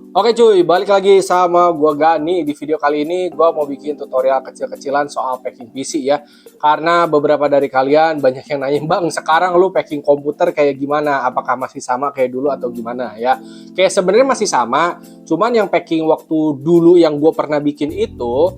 Oke cuy, balik lagi sama gua Gani. Di video kali ini gua mau bikin tutorial kecil-kecilan soal packing PC ya. Karena beberapa dari kalian banyak yang nanya, "Bang, sekarang lu packing komputer kayak gimana? Apakah masih sama kayak dulu atau gimana ya?" Kayak sebenarnya masih sama, cuman yang packing waktu dulu yang gua pernah bikin itu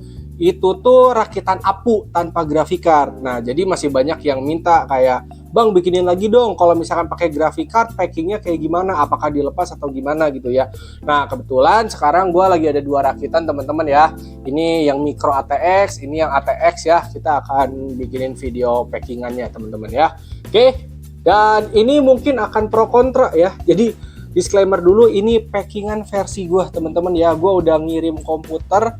tuh rakitan APU tanpa graphic card. Nah, jadi masih banyak yang minta kayak, "Bang, bikinin lagi dong kalau misalkan pakai graphic card packingnya kayak gimana, apakah dilepas atau gimana gitu ya." Nah, kebetulan sekarang gue lagi ada dua rakitan teman-teman ya. Ini yang micro ATX, ini yang ATX ya. Kita akan bikinin video packingannya teman-teman ya. Oke, dan ini mungkin akan pro kontra ya. Jadi disclaimer dulu, ini packingan versi gue teman-teman ya. Gue udah ngirim komputer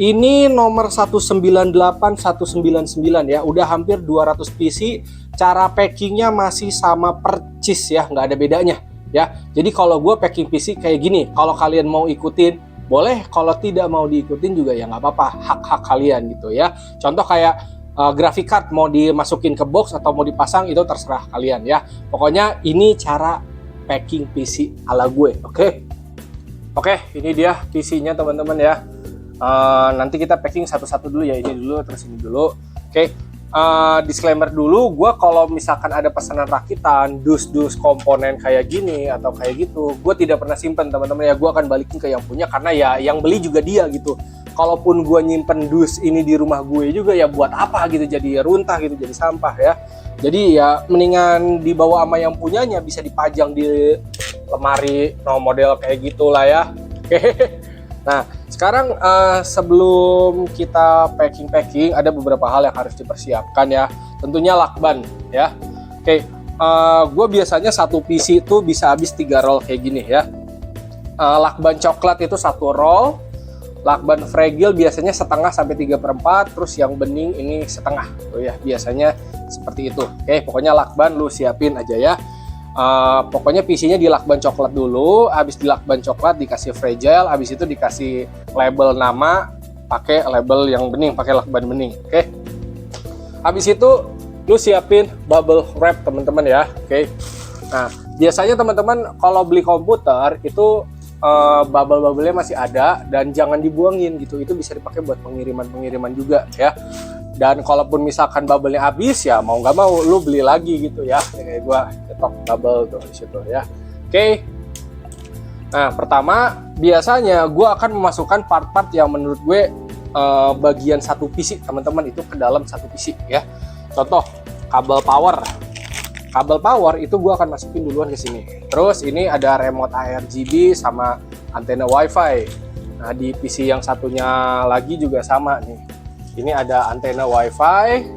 ini nomor 198 199 ya, udah hampir 200 PC. Cara packingnya masih sama percis ya, nggak ada bedanya ya. Jadi kalau gue packing PC kayak gini, kalau kalian mau ikutin boleh, kalau tidak mau diikutin juga ya nggak apa-apa, hak-hak kalian gitu ya. Contoh kayak graphic card mau dimasukin ke box atau mau dipasang, itu terserah kalian ya. Pokoknya ini cara packing PC ala gue, oke? Oke, ini dia PC-nya teman-teman ya. Nanti kita packing satu-satu dulu ya, ini dulu terus ini dulu. Oke, disclaimer dulu, gue kalau misalkan ada pesanan rakitan dus komponen kayak gini atau kayak gitu, gue tidak pernah simpen teman-teman ya. Gue akan balikin ke yang punya, karena ya yang beli juga dia gitu. Kalaupun gue nyimpen dus ini di rumah gue juga ya buat apa gitu, jadi runtah gitu, jadi sampah ya. Jadi ya mendingan dibawa sama yang punyanya, bisa dipajang di lemari no model kayak gitulah ya. Oke. Nah, sekarang sebelum kita packing, ada beberapa hal yang harus dipersiapkan ya. Tentunya lakban ya. Oke, gue biasanya satu PC itu bisa habis 3 roll kayak gini ya. Lakban coklat itu 1 roll, lakban fragile biasanya setengah sampai 3/4, terus yang bening ini setengah. Oh ya, biasanya seperti itu. Oke, pokoknya lakban lu siapin aja ya. Pokoknya PC-nya di lakban coklat dulu, habis di lakban coklat dikasih fragile, habis itu dikasih label nama pakai label yang bening, pakai lakban bening. Oke. Habis itu lu siapin bubble wrap teman-teman ya. Oke. Nah, biasanya teman-teman kalau beli komputer itu bubble-bubble-nya masih ada dan jangan dibuangin gitu. Itu bisa dipakai buat pengiriman-pengiriman juga ya. Dan kalaupun misalkan bubble-nya habis ya mau nggak mau lu beli lagi gitu ya. Kayak gua cetok bubble tuh di situ ya. Oke. Nah, pertama biasanya gua akan memasukkan part-part yang menurut gue bagian satu PC teman-teman itu ke dalam satu PC ya. Contoh kabel power. Kabel power itu gua akan masukin duluan ke sini. Terus ini ada remote ARGB sama antena WiFi. Nah, di PC yang satunya lagi juga sama nih. Ini ada antena WiFi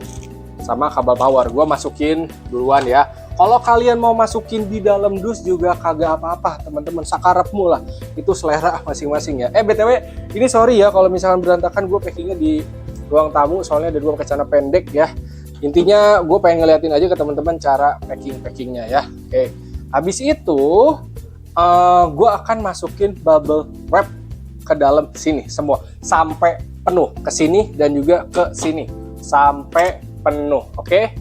sama kabel power. Gue masukin duluan ya. Kalau kalian mau masukin di dalam dus juga kagak apa-apa teman-teman, sakarepmu lah. Itu selera masing-masing ya. BTW ini sorry ya kalau misalkan berantakan, gue packingnya di ruang tamu soalnya ada ruang celana pendek ya. Intinya gue pengen ngeliatin aja ke teman-teman cara packingnya ya. Oke. Habis itu gue akan masukin bubble wrap ke dalam sini semua sampai penuh, ke sini dan juga ke sini sampai penuh. Oke.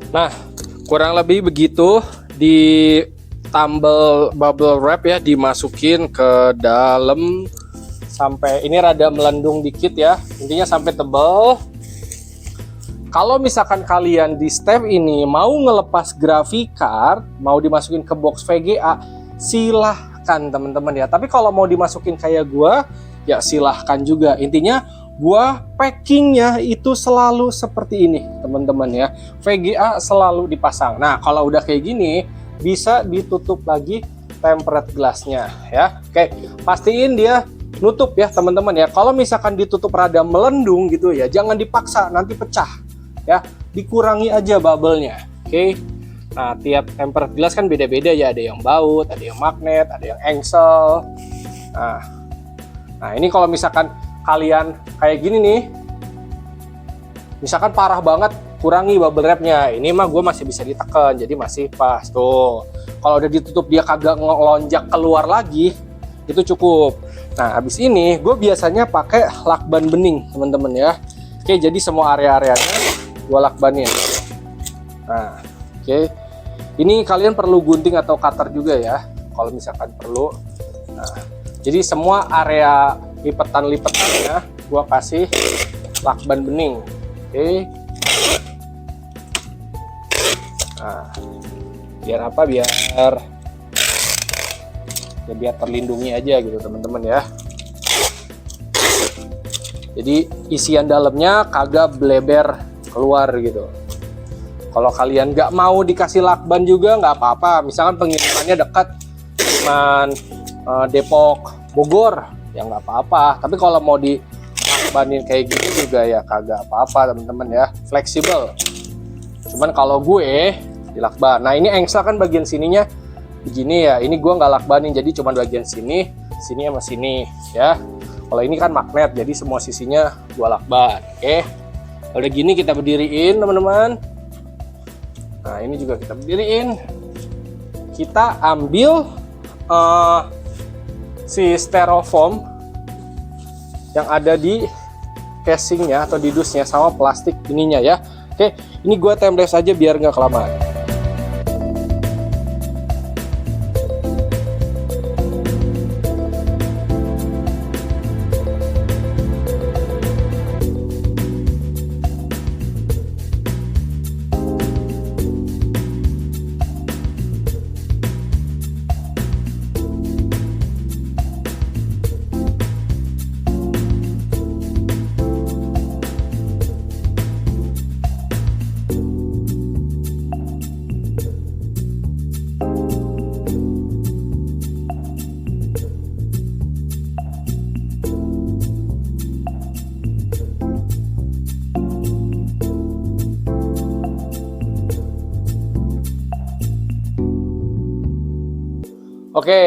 Nah, kurang lebih begitu, di tumble bubble wrap ya, dimasukin ke dalam sampai ini rada melendung dikit ya, intinya sampai tebal. Kalau misalkan kalian di step ini mau ngelepas graphic card, mau dimasukin ke box VGA, silahkan teman-teman ya. Tapi kalau mau dimasukin kayak gua, ya silahkan juga. Intinya gua packingnya itu selalu seperti ini teman-teman ya, VGA selalu dipasang. Nah, kalau udah kayak gini bisa ditutup lagi tempered glassnya ya. Oke, pastiin dia nutup ya teman-teman ya. Kalau misalkan ditutup rada melendung gitu ya, jangan dipaksa, nanti pecah ya. Dikurangi aja bubble-nya. Oke. Nah, tiap tempered glass kan beda-beda ya, ada yang baut, ada yang magnet, ada yang engsel. Nah, ini kalau misalkan kalian kayak gini nih, misalkan parah banget, kurangi bubble wrapnya. Ini mah gue masih bisa ditekan, jadi masih pas tuh. Kalau udah ditutup dia kagak ngelonjak keluar lagi, itu cukup. Nah, habis ini gue biasanya pakai lakban bening teman-teman ya. Oke, jadi semua area-areanya gue lakbanin. Nah, oke. Ini kalian perlu gunting atau cutter juga ya, kalau misalkan perlu. Nah, jadi semua area lipetan-lipetannya gue kasih lakban bening. Oke. Nah, biar apa? Biar terlindungi aja gitu teman-teman ya. Jadi isian dalamnya kagak bleber keluar gitu. Kalau kalian nggak mau dikasih lakban juga nggak apa-apa. Misalkan pengirimannya dekat, cuman Depok, Bogor, ya nggak apa-apa. Tapi kalau mau dilakbanin kayak gitu juga ya kagak apa-apa teman-teman ya. Fleksibel. Cuman kalau gue dilakban. Nah, ini engsel kan bagian sininya begini ya. Ini gue nggak lakbanin, jadi cuma bagian sini sama sini ya. Kalau ini kan magnet, jadi semua sisinya gue lakban. Oke. Udah gini kita berdiriin teman-teman. Nah, ini juga kita berdiriin. Kita ambil si styrofoam yang ada di casingnya atau di dusnya sama plastik ininya ya. Oke, ini gue temples aja biar nggak kelamaan. Oke,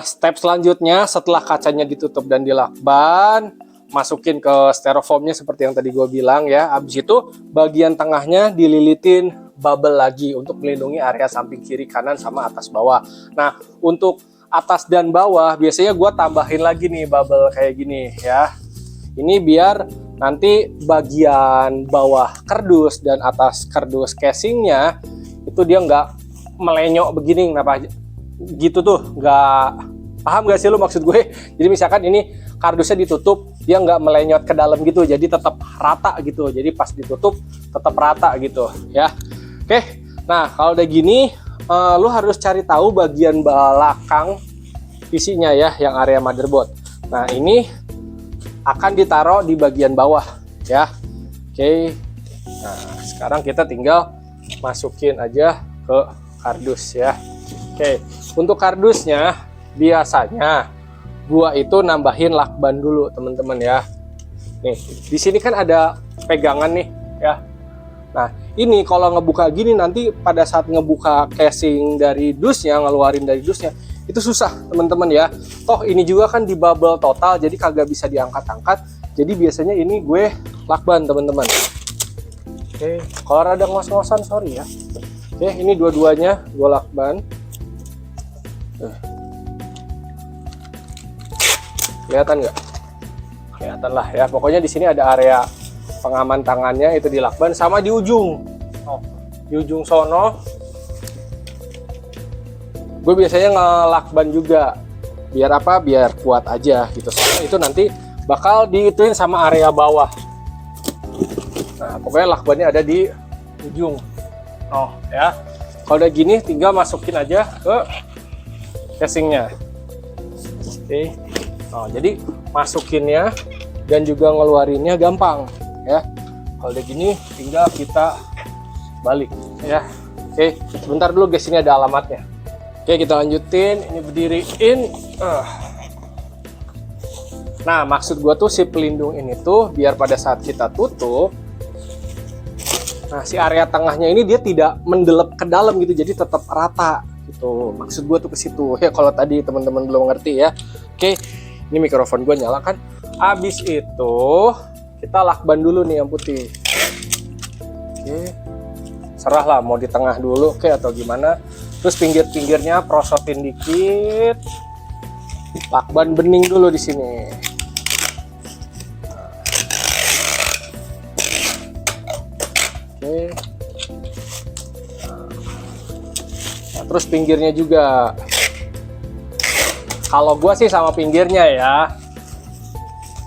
step selanjutnya setelah kacanya ditutup dan dilakban, masukin ke styrofoamnya seperti yang tadi gue bilang ya. Habis itu bagian tengahnya dililitin bubble lagi untuk melindungi area samping kiri kanan sama atas bawah. Nah, untuk atas dan bawah biasanya gue tambahin lagi nih bubble kayak gini ya. Ini biar nanti bagian bawah kardus dan atas kardus casingnya itu dia nggak melenyok begini, kenapa gitu tuh, nggak paham gak sih lu maksud gue? Jadi misalkan ini kardusnya ditutup, dia nggak melenyot ke dalam gitu, jadi tetap rata gitu. Jadi pas ditutup tetap rata gitu ya. Oke, nah kalau udah gini, lu harus cari tahu bagian belakang PC-nya ya, yang area motherboard. Nah, ini akan ditaruh di bagian bawah ya. Oke, nah sekarang kita tinggal masukin aja ke kardus ya. Oke, untuk kardusnya biasanya gua itu nambahin lakban dulu teman-teman ya. Nih, di sini kan ada pegangan nih ya. Nah, ini kalau ngebuka gini nanti pada saat ngebuka casing dari dusnya, ngeluarin dari dusnya, itu susah teman-teman ya. Toh ini juga kan di bubble total, jadi kagak bisa diangkat-angkat. Jadi biasanya ini gue lakban teman-teman. Oke, kalau rada ngos-ngosan sorry ya. Oke, ini dua-duanya gue lakban. Kelihatan nggak? Kelihatan lah ya. Pokoknya di sini ada area pengaman tangannya itu dilakban, sama di ujung. Oh, di ujung sono. Gue biasanya ngelakban juga. Biar apa? Biar kuat aja gitu. Soalnya itu nanti bakal diituin sama area bawah. Nah, pokoknya lakbannya ada di ujung. Oh ya. Kalau udah gini tinggal masukin aja ke casingnya. Oke. Oh, jadi masukinnya dan juga ngeluarinnya gampang ya. Kalau udah gini tinggal kita balik ya. Oke, sebentar dulu guys, ini ada alamatnya. Oke, kita lanjutin. Ini berdiriin. Nah, maksud gue tuh si pelindung ini tuh biar pada saat kita tutup, nah si area tengahnya ini dia tidak mendelep ke dalam gitu, jadi tetap rata gitu. Maksud gue tuh ke situ ya, kalau tadi teman-teman belum ngerti ya. Oke, ini mikrofon gue nyala kan. Abis itu kita lakban dulu nih yang putih. Oke, serah lah mau di tengah dulu oke atau gimana. Terus pinggir-pinggirnya prosotin dikit, lakban bening dulu di sini. Oke. Nah, terus pinggirnya juga. Kalau gua sih sama pinggirnya ya.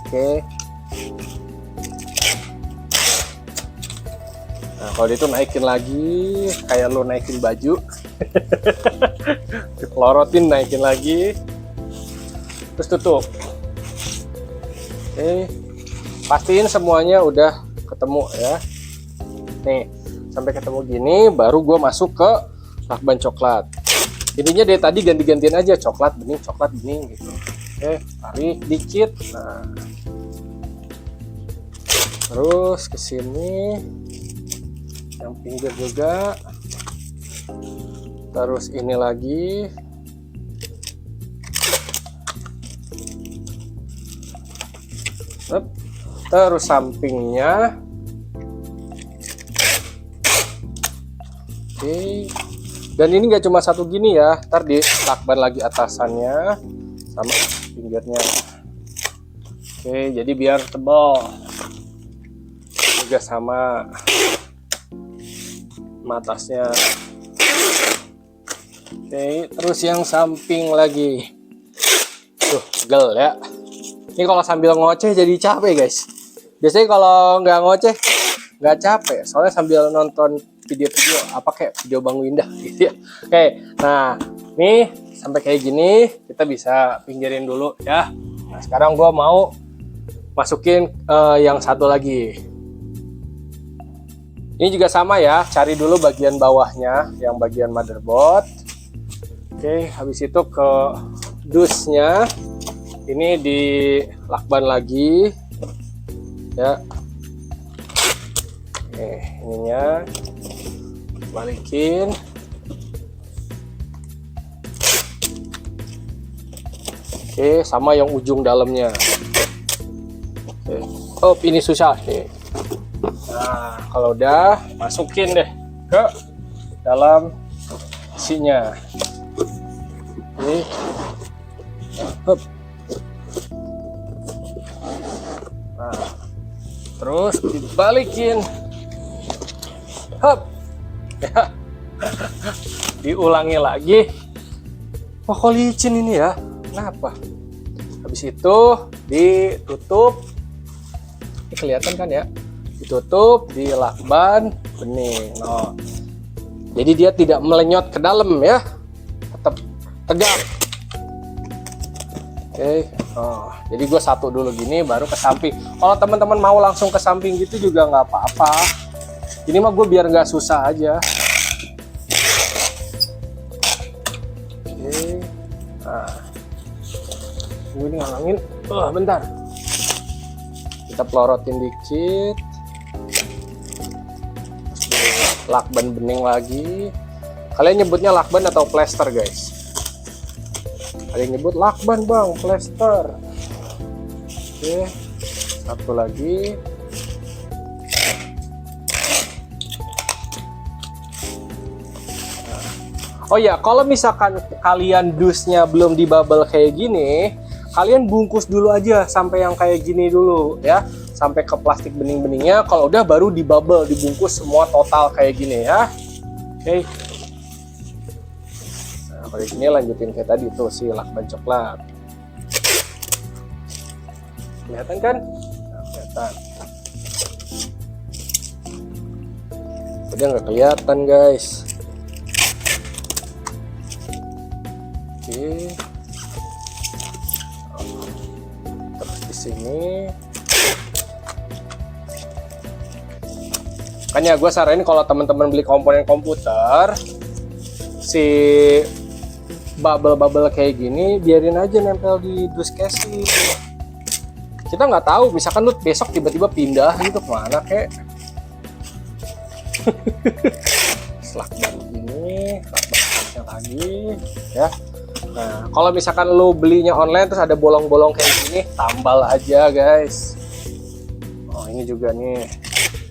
Oke. Nah, kalau itu naikin lagi, kayak lo naikin baju. Dikelorotin, naikin lagi. Terus tutup. Oke. Pastiin semuanya udah ketemu ya. Nih, sampai ketemu gini baru gue masuk ke lakban coklat. Intinya dari tadi ganti-gantian aja, coklat bening gitu. Oke, tarik dikit. Nah, terus ke sini, yang pinggir juga. Terus ini lagi. Terus sampingnya. Oke, dan ini nggak cuma satu gini ya, ntar di lakban lagi atasannya sama pinggirnya. Oke, jadi biar tebal juga sama atasnya. Oke, terus yang samping lagi. Tuh, pegel ya. Ini kalau sambil ngoceh jadi capek guys. Biasanya kalau nggak ngoceh nggak capek, soalnya sambil nonton video-video apa kayak video Bang Windah gitu ya. Oke, nah nih sampai kayak gini kita bisa pinggirin dulu ya. Nah sekarang gua mau masukin yang satu lagi. Ini juga sama ya, cari dulu bagian bawahnya yang bagian motherboard. Oke, habis itu ke dusnya ini di lakban lagi ya. Ininya balikin. Oke, sama yang ujung dalamnya. Oke. Oh, ini susah nih. Nah, kalau udah masukin deh ke dalam isinya. Oke. Hup. Nah, terus dibalikin. Hup. Ya. Diulangi lagi. Wah, kok licin ini ya? Kenapa? Habis itu ditutup. Ini kelihatan kan ya? Ditutup di lakban bening. Nah, jadi dia tidak melenyot ke dalam ya. Tetap tegak. Oke. Oh, jadi gue satu dulu gini baru ke samping. Kalau teman-teman mau langsung ke samping gitu juga nggak apa-apa. Ini mah gue biar nggak susah aja. Oke. Nah, gue ini ngalangin. Bentar. Kita pelorotin dikit. Lakban bening lagi. Kalian nyebutnya lakban atau plester guys? Ada yang nyebut lakban bang, plester. Oke, satu lagi. Oh ya, kalau misalkan kalian dusnya belum dibubble kayak gini, kalian bungkus dulu aja sampai yang kayak gini dulu ya, sampai ke plastik bening-beningnya. Kalau udah baru dibubble, dibungkus semua total kayak gini ya. Oke. Nah, kalau gini lanjutin kayak tadi tuh si lakban coklat. Kelihatan kan? Nah, kelihatan. Udah nggak kelihatan guys. Oke. Terus di sini kan ya gue saranin kalau teman-teman beli komponen komputer si bubble kayak gini biarin aja nempel di dus casing. kita nggak tahu, misalkan lu besok tiba-tiba pindah gitu kemana kek. Lakban ini, lakban lagi ya. Nah, kalau misalkan lu belinya online terus ada bolong-bolong kayak gini, tambal aja guys. Oh, ini juga nih,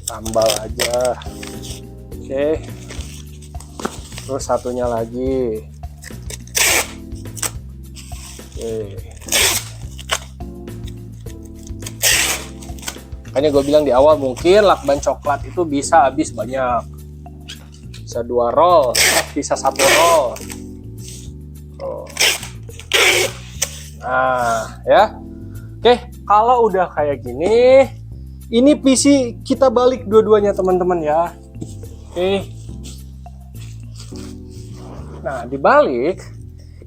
tambal aja. Oke. Terus satunya lagi. Oke. Makanya gue bilang di awal, mungkin lakban coklat itu bisa habis banyak. Bisa 2 roll, bisa 1 roll. Nah, ya. Oke, kalau udah kayak gini, ini PC kita balik dua-duanya teman-teman ya. Oke. Nah, dibalik,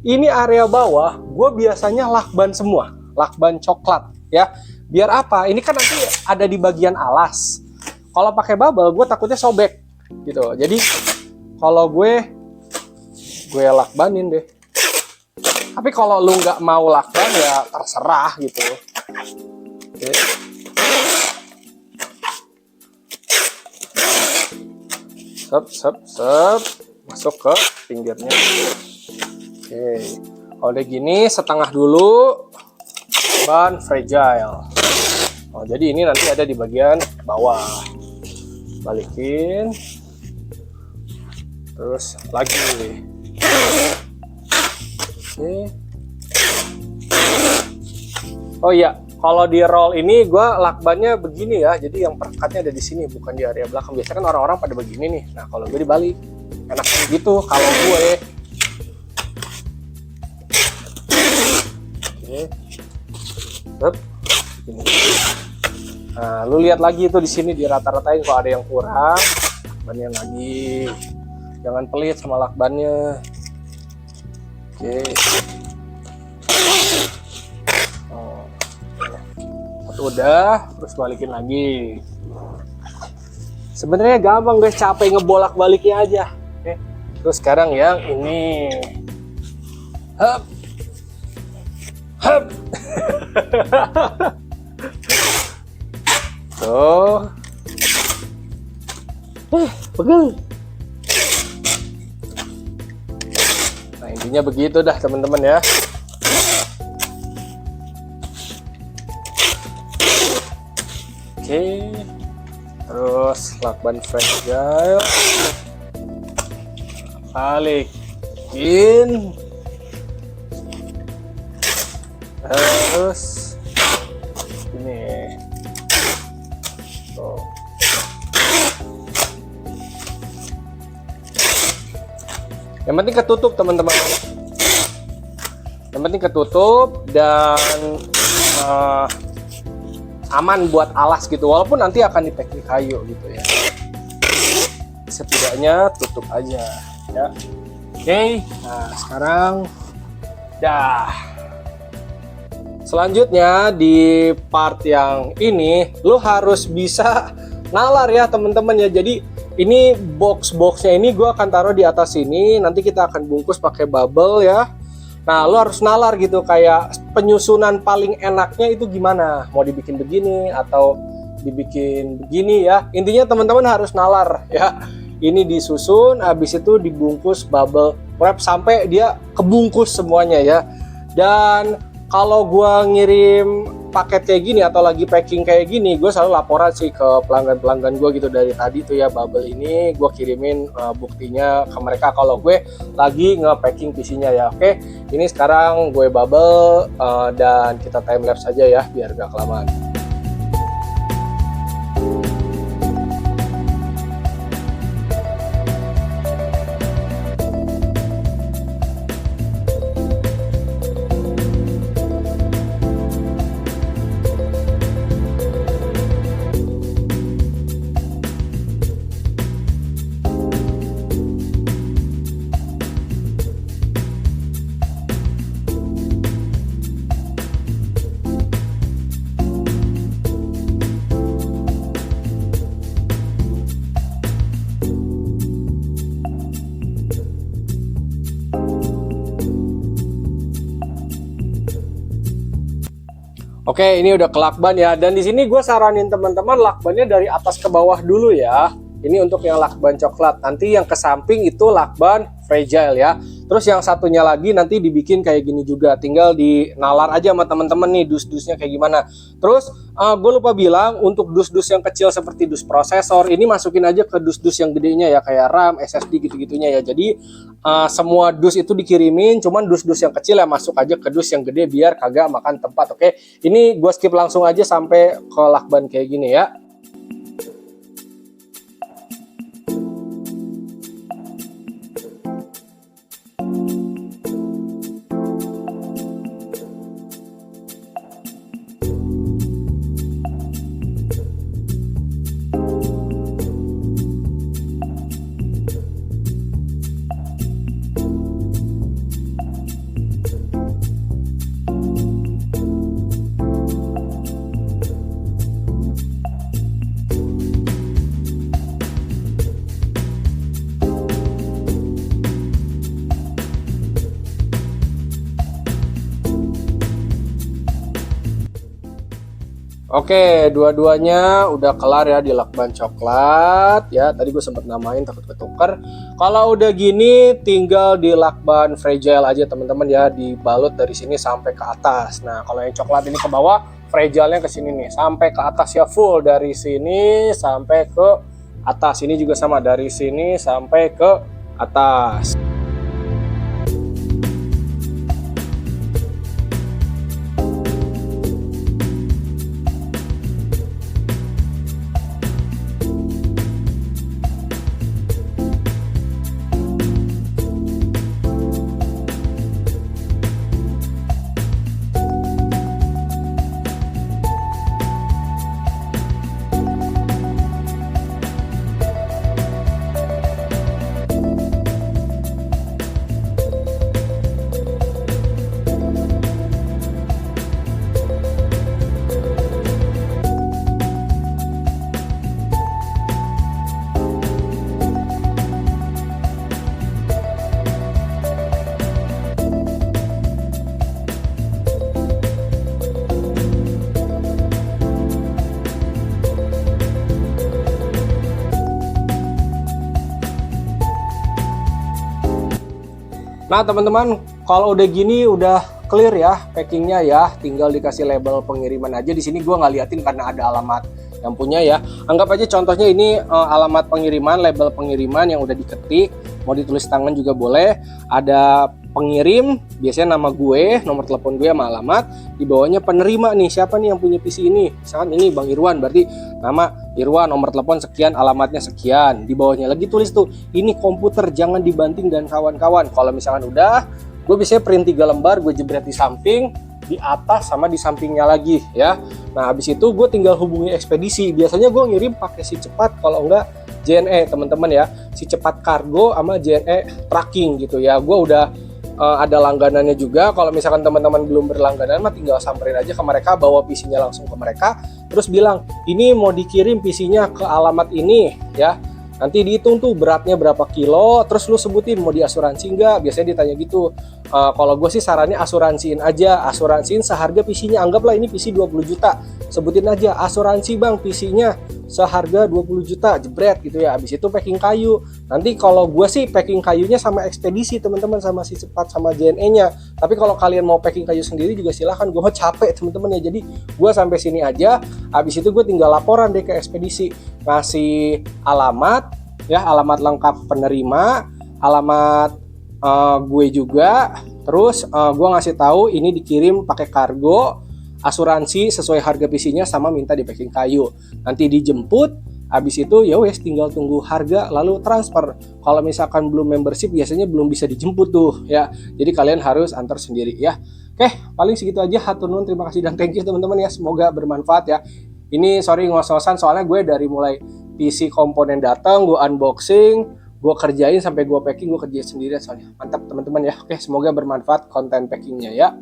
ini area bawah, gue biasanya lakban semua, lakban coklat ya. Biar apa? Ini kan nanti ada di bagian alas. Kalau pakai bubble, gue takutnya sobek gitu. Jadi kalau gue lakbanin deh. Tapi kalau lu nggak mau lakban ya terserah gitu. Oke. Sep, masuk ke pinggirnya. Oke. Kalau udah gini, setengah dulu ban fragile. Oh, jadi ini nanti ada di bagian bawah. Balikin. Terus lagi. Oke. Oh iya, kalau di roll ini gue lakbannya begini ya. Jadi yang perekatnya ada di sini, bukan di area belakang. Biasanya kan orang-orang pada begini nih. Nah, kalau gue dibalik, enaknya gitu. Kalau gue, oke. Ini. Nah, lu lihat lagi itu di sini di rata-ratain kalau ada yang kurang, lakbannya lagi. Jangan pelit sama lakbannya. Oke. Oh. Satu udah, terus balikin lagi. Sebenarnya gampang guys, capek ngebolak-baliknya aja. Oke. Terus sekarang yang ini. Hup. Hup. Tuh. Pegel. Nah, intinya begitu dah teman-teman ya. Oke. Terus lakban fragile. Balikin. Terus ini. Tuh. Yang penting ketutup teman-teman. Yang penting ketutup dan aman buat alas gitu. Walaupun nanti akan di packing kayu gitu ya. Setidaknya tutup aja ya. Oke. Nah sekarang dah. Selanjutnya di part yang ini, lu harus bisa nalar ya teman-teman ya. Jadi ini box-boxnya ini gue akan taruh di atas sini. Nanti kita akan bungkus pakai bubble ya. Nah, lu harus nalar gitu, kayak penyusunan paling enaknya itu gimana? Mau dibikin begini atau dibikin begini ya. Intinya teman-teman harus nalar ya. Ini disusun, habis itu dibungkus bubble wrap sampai dia kebungkus semuanya ya. Dan kalau gua ngirim paket kayak gini atau lagi packing kayak gini, gue selalu laporan sih ke pelanggan-pelanggan gue gitu. Dari tadi tuh ya bubble ini gue kirimin buktinya ke mereka kalau gue lagi nge-packing PC-nya ya. Oke, ini sekarang gue bubble dan kita time lapse saja ya biar gak kelamaan. Oke, ini udah ke lakban ya. Dan di sini gue saranin teman-teman lakbannya dari atas ke bawah dulu ya. Ini untuk yang lakban coklat. Nanti yang ke samping itu lakban fragile ya. Terus yang satunya lagi nanti dibikin kayak gini juga. Tinggal dinalar aja sama teman-teman nih dus-dusnya kayak gimana. Terus gue lupa bilang untuk dus-dus yang kecil seperti dus prosesor ini masukin aja ke dus-dus yang gedenya ya, kayak RAM, SSD gitu-gitunya ya. Jadi semua dus itu dikirimin, cuman dus-dus yang kecil ya masuk aja ke dus yang gede biar kagak makan tempat. Oke, ini gue skip langsung aja sampai ke lakban kayak gini ya. Oke, dua-duanya udah kelar ya di lakban coklat ya. Tadi gue sempet namain takut ketuker. Kalau udah gini tinggal di lakban fragile aja teman-teman ya, dibalut dari sini sampai ke atas. Nah, kalau yang coklat ini ke bawah, fragile-nya ke sini nih, sampai ke atas ya, full dari sini sampai ke atas. Ini juga sama dari sini sampai ke atas. Nah teman-teman, kalau udah gini udah clear ya packingnya ya, tinggal dikasih label pengiriman aja. Di sini gue nggak liatin karena ada alamat yang punya ya. Anggap aja contohnya ini alamat pengiriman, label pengiriman yang udah diketik, mau ditulis tangan juga boleh. Ada pengirim, biasanya nama gue, nomor telepon gue sama alamat. Di bawahnya penerima nih, siapa nih yang punya PC ini? Misalkan ini Bang Irwan, berarti nama Irwan, nomor telepon sekian, alamatnya sekian. Di bawahnya lagi tulis tuh, ini komputer jangan dibanting dan kawan-kawan. Kalau misalkan udah, gue biasanya print 3 lembar, gue jebret di samping, di atas sama di sampingnya lagi ya. Nah habis itu gue tinggal hubungi ekspedisi. Biasanya gue ngirim pakai si cepat, kalau enggak JNE teman-teman ya, si cepat kargo sama JNE tracking gitu ya. Gue udah ada langganannya juga. Kalau misalkan teman-teman belum berlangganan mah tinggal samperin aja ke mereka, bawa PC-nya langsung ke mereka, terus bilang ini mau dikirim PC-nya ke alamat ini ya. Nanti dihitung tuh beratnya berapa kilo, terus lu sebutin mau diasuransi nggak, biasanya ditanya gitu. Kalau gue sih sarannya asuransiin aja, asuransiin seharga PC-nya, anggaplah ini PC 20 juta, sebutin aja asuransi bang PC-nya seharga 20 juta, jebret gitu ya. Habis itu packing kayu, nanti kalau gue sih packing kayunya sama ekspedisi teman-teman, sama si cepat sama JNE-nya. Tapi kalau kalian mau packing kayu sendiri juga silahkan, gue mau capek teman-teman ya. Jadi gue sampai sini aja, habis itu gue tinggal laporan deh ke ekspedisi, ngasih alamat ya, alamat lengkap penerima, alamat gue juga, terus gue ngasih tahu ini dikirim pakai kargo, asuransi sesuai harga PC-nya, sama minta di packing kayu. Nanti dijemput, habis itu ya wes tinggal tunggu harga lalu transfer. Kalau misalkan belum membership biasanya belum bisa dijemput tuh ya. Jadi kalian harus antar sendiri ya. Oke, paling segitu aja. Hatur nuhun, terima kasih dan thank you teman-teman ya. Semoga bermanfaat ya. Ini sorry ngos-ngosan soalnya gue dari mulai PC komponen datang, gue unboxing, gue kerjain sampai gue packing, gue kerjain sendiri soalnya. Mantap teman-teman ya. Oke, semoga bermanfaat konten packingnya ya.